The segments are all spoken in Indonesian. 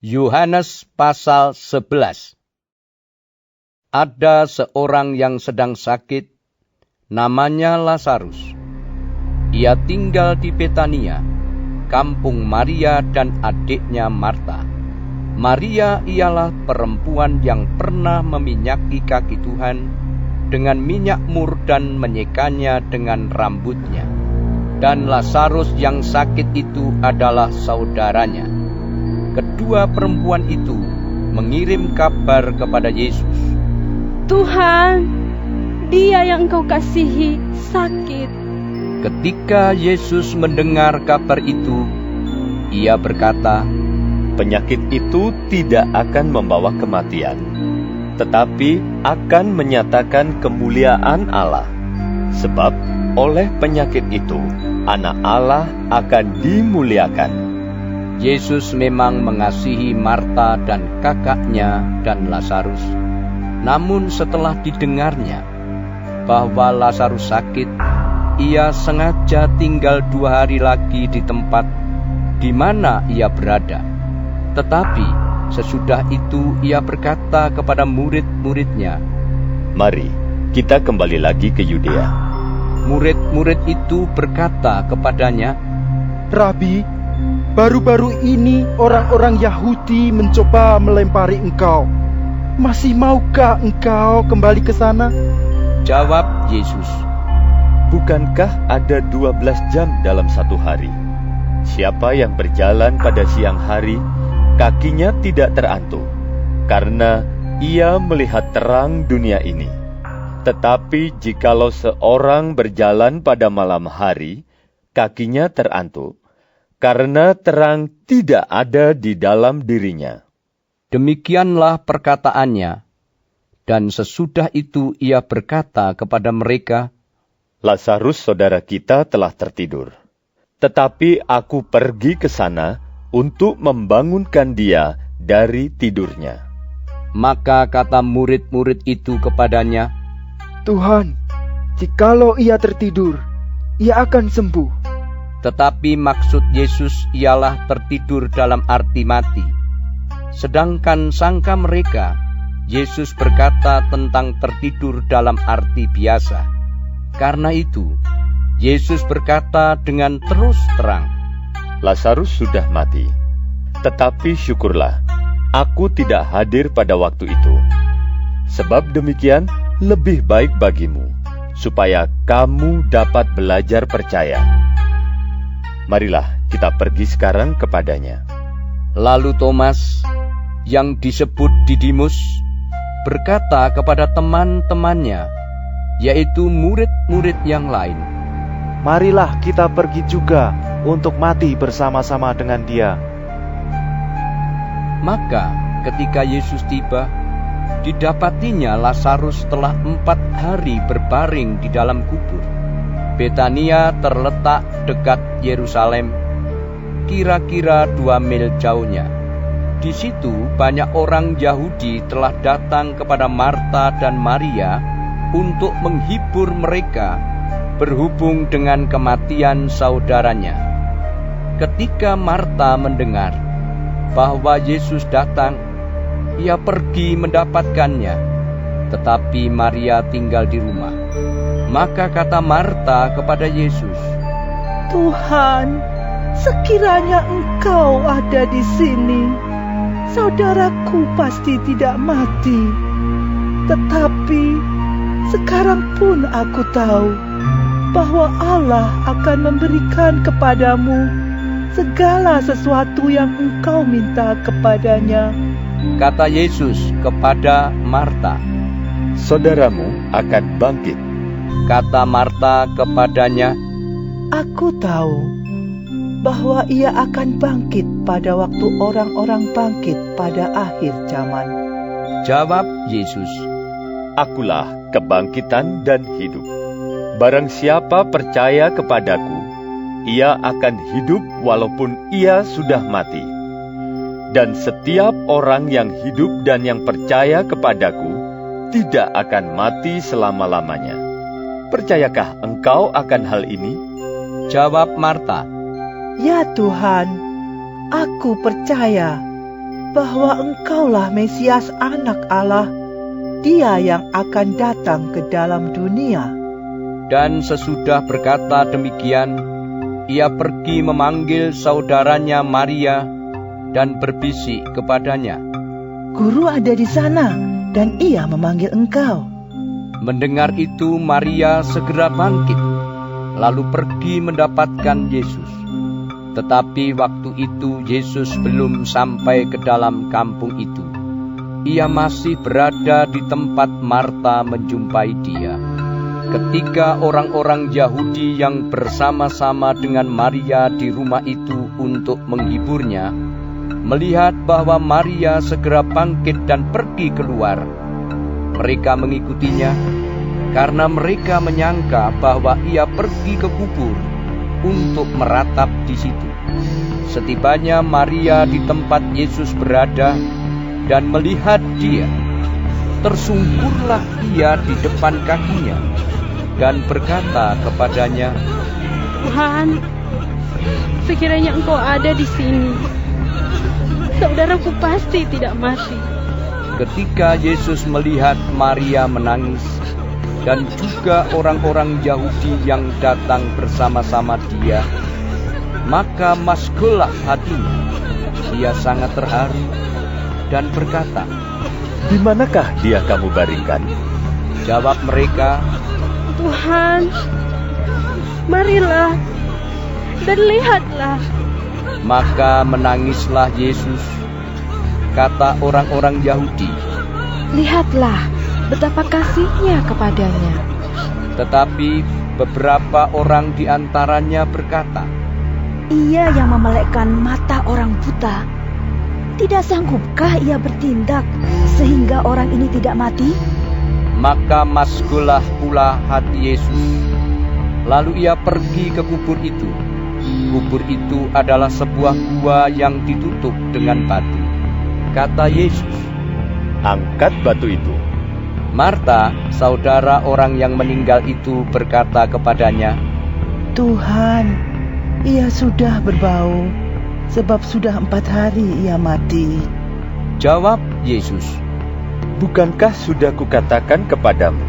Yohanes pasal 11. Ada seorang yang sedang sakit, namanya Lazarus. Ia tinggal di Betania, kampung Maria dan adiknya Marta. Maria ialah perempuan yang pernah meminyaki kaki Tuhan dengan minyak mur dan menyekanya dengan rambutnya. Dan Lazarus yang sakit itu adalah saudaranya. Kedua perempuan itu mengirim kabar kepada Yesus. Tuhan, dia yang Engkau kasihi sakit. Ketika Yesus mendengar kabar itu, ia berkata, penyakit itu tidak akan membawa kematian, tetapi akan menyatakan kemuliaan Allah. Sebab oleh penyakit itu, Anak Allah akan dimuliakan. Yesus memang mengasihi Marta dan kakaknya dan Lazarus. Namun setelah didengarnya bahwa Lazarus sakit, ia sengaja tinggal 2 hari lagi di tempat di mana ia berada. Tetapi sesudah itu ia berkata kepada murid-muridnya, "Mari, kita kembali lagi ke Yudea." Murid-murid itu berkata kepadanya, "Rabi, baru-baru ini orang-orang Yahudi mencoba melempari Engkau. Masih maukah Engkau kembali ke sana?" Jawab Yesus, "Bukankah ada 12 jam dalam satu hari? Siapa yang berjalan pada siang hari, kakinya tidak terantuk, karena ia melihat terang dunia ini. Tetapi jikalau seorang berjalan pada malam hari, kakinya terantuk, karena terang tidak ada di dalam dirinya." Demikianlah perkataannya. Dan sesudah itu ia berkata kepada mereka, "Lazarus saudara kita telah tertidur. Tetapi aku pergi ke sana untuk membangunkan dia dari tidurnya." Maka kata murid-murid itu kepadanya, "Tuhan, jikalau ia tertidur, ia akan sembuh." Tetapi maksud Yesus ialah tertidur dalam arti mati. Sedangkan sangka mereka, Yesus berkata tentang tertidur dalam arti biasa. Karena itu, Yesus berkata dengan terus terang, "Lazarus sudah mati. Tetapi syukurlah, aku tidak hadir pada waktu itu. Sebab demikian lebih baik bagimu, supaya kamu dapat belajar percaya. Marilah kita pergi sekarang kepadanya." Lalu Thomas, yang disebut Didimus, berkata kepada teman-temannya, yaitu murid-murid yang lain, "Marilah kita pergi juga untuk mati bersama-sama dengan dia." Maka ketika Yesus tiba, didapatinya Lazarus telah 4 hari berbaring di dalam kubur. Betania terletak dekat Yerusalem, kira-kira 2 mil jauhnya. Di situ banyak orang Yahudi telah datang kepada Marta dan Maria untuk menghibur mereka berhubung dengan kematian saudaranya. Ketika Marta mendengar bahwa Yesus datang, ia pergi mendapatkannya, tetapi Maria tinggal di rumah. Maka kata Marta kepada Yesus, "Tuhan, sekiranya Engkau ada di sini, saudaraku pasti tidak mati. Tetapi sekarang pun aku tahu bahwa Allah akan memberikan kepadamu segala sesuatu yang engkau minta kepadanya." Kata Yesus kepada Marta, "Saudaramu akan bangkit." Kata Marta kepadanya, "Aku tahu bahwa ia akan bangkit pada waktu orang-orang bangkit pada akhir zaman." Jawab Yesus, "Akulah kebangkitan dan hidup. Barang siapa percaya kepadaku, ia akan hidup walaupun ia sudah mati. Dan setiap orang yang hidup dan yang percaya kepadaku tidak akan mati selama-lamanya. Percayakah engkau akan hal ini?" Jawab Marta, "Ya Tuhan, aku percaya bahwa Engkaulah Mesias Anak Allah, Dia yang akan datang ke dalam dunia. Dan sesudah berkata demikian, ia pergi memanggil saudaranya Maria dan berbisik kepadanya, Guru ada di sana, dan ia memanggil engkau. Mendengar itu Maria segera bangkit, lalu pergi mendapatkan Yesus. Tetapi waktu itu Yesus belum sampai ke dalam kampung itu. Ia masih berada di tempat Marta menjumpai dia. Ketika orang-orang Yahudi yang bersama-sama dengan Maria di rumah itu untuk menghiburnya, melihat bahwa Maria segera bangkit dan pergi keluar, mereka mengikutinya karena mereka menyangka bahwa ia pergi ke kubur untuk meratap di situ. Setibanya Maria di tempat Yesus berada dan melihat dia, tersungkurlah ia di depan kakinya dan berkata kepadanya, Tuhan, sekiranya Engkau ada di sini, saudaraku pasti tidak mati. Ketika Yesus melihat Maria menangis, dan juga orang-orang Yahudi yang datang bersama-sama dia, maka maskullah hatinya. Ia sangat terharu dan berkata, Di manakah dia kamu baringkan? Jawab mereka, Tuhan, marilah dan lihatlah. Maka menangislah Yesus. Kata orang-orang Yahudi, Lihatlah betapa kasihnya kepadanya. tetapi beberapa orang di antaranya berkata, Ia yang memelekkan mata orang buta. Tidak sanggupkah ia bertindak sehingga orang ini tidak mati? Maka maskullah pula hati Yesus. Lalu ia pergi ke kubur itu. Kubur itu adalah sebuah gua yang ditutup dengan batu. Kata Yesus, Angkat batu itu. Marta, saudara orang yang meninggal itu, berkata kepadanya, Tuhan, ia sudah berbau, sebab sudah 4 hari ia mati. Jawab Yesus, Bukankah sudah kukatakan kepadamu,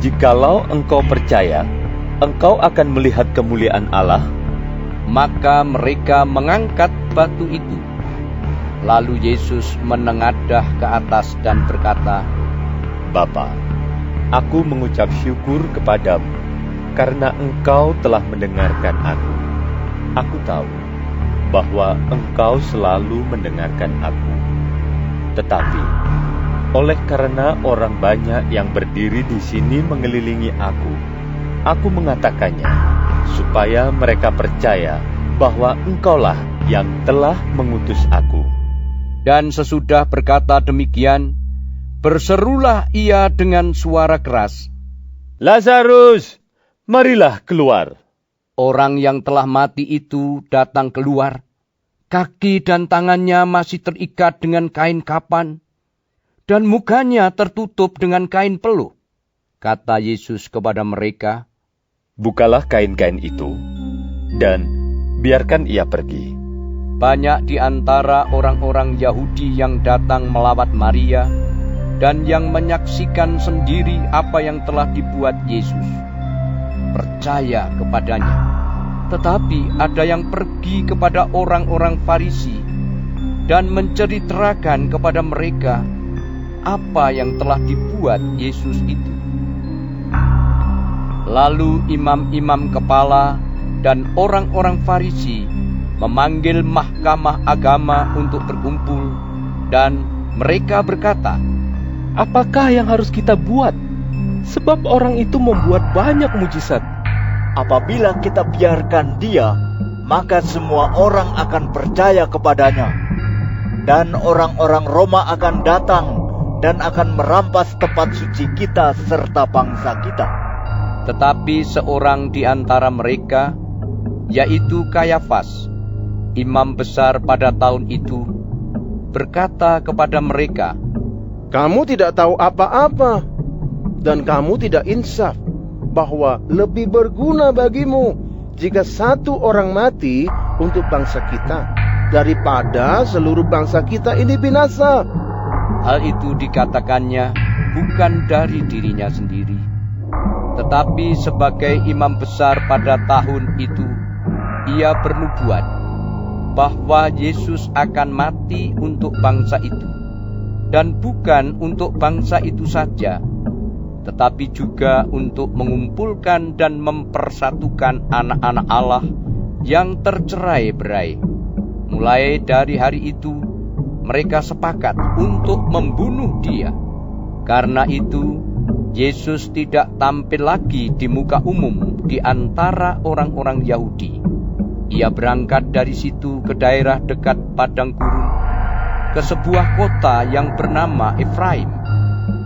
jikalau engkau percaya, engkau akan melihat kemuliaan Allah? Maka mereka mengangkat batu itu. Lalu Yesus menengadah ke atas dan berkata, Bapa, aku mengucap syukur kepadamu, karena engkau telah mendengarkan aku. Aku tahu bahwa engkau selalu mendengarkan aku. Tetapi, oleh karena orang banyak yang berdiri di sini mengelilingi aku mengatakannya, supaya mereka percaya bahwa engkaulah yang telah mengutus aku. Dan sesudah berkata demikian, berserulah ia dengan suara keras, Lazarus, marilah keluar. Orang yang telah mati itu datang keluar. Kaki dan tangannya masih terikat dengan kain kapan, dan mukanya tertutup dengan kain peluh. Kata Yesus kepada mereka, Bukalah kain-kain itu, dan biarkan ia pergi. banyak di antara orang-orang Yahudi yang datang melawat Maria, dan yang menyaksikan sendiri apa yang telah dibuat Yesus, percaya kepadanya. Tetapi ada yang pergi kepada orang-orang Farisi dan menceritakan kepada mereka apa yang telah dibuat Yesus itu. Lalu imam-imam kepala dan orang-orang Farisi memanggil mahkamah agama untuk berkumpul, dan mereka berkata, Apakah yang harus kita buat? Sebab orang itu membuat banyak mujizat. Apabila kita biarkan dia, maka semua orang akan percaya kepadanya. Dan orang-orang Roma akan datang dan akan merampas tempat suci kita serta bangsa kita. Tetapi seorang di antara mereka, yaitu Kayafas, imam besar pada tahun itu, berkata kepada mereka, Kamu tidak tahu apa-apa, dan kamu tidak insaf, bahwa lebih berguna bagimu jika 1 orang mati untuk bangsa kita, daripada seluruh bangsa kita ini binasa. Hal itu dikatakannya bukan dari dirinya sendiri, tetapi sebagai imam besar pada tahun itu, ia bernubuat bahwa Yesus akan mati untuk bangsa itu, dan bukan untuk bangsa itu saja, tetapi juga untuk mengumpulkan dan mempersatukan anak-anak Allah yang tercerai-berai. Mulai dari hari itu, mereka sepakat untuk membunuh Dia. Karena itu, Yesus tidak tampil lagi di muka umum di antara orang-orang Yahudi. Ia berangkat dari situ ke daerah dekat padang gurun, ke sebuah kota yang bernama Efraim,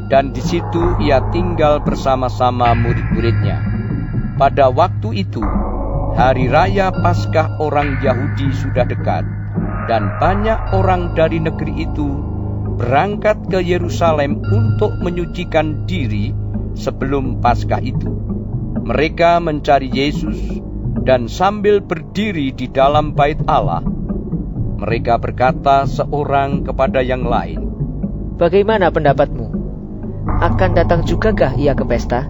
dan di situ ia tinggal bersama-sama murid-muridnya. Pada waktu itu, hari raya Paskah orang Yahudi sudah dekat, dan banyak orang dari negeri itu berangkat ke Yerusalem untuk menyucikan diri sebelum Paskah itu. Mereka mencari Yesus, dan sambil berdiri di dalam bait Allah, mereka berkata seorang kepada yang lain, "Bagaimana pendapatmu? Akan datang jugakah ia ke pesta?"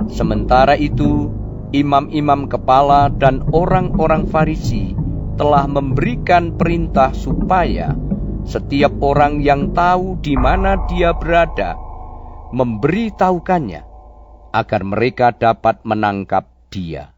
Sementara itu, imam-imam kepala dan orang-orang Farisi telah memberikan perintah supaya setiap orang yang tahu di mana dia berada memberitahukannya, agar mereka dapat menangkap dia.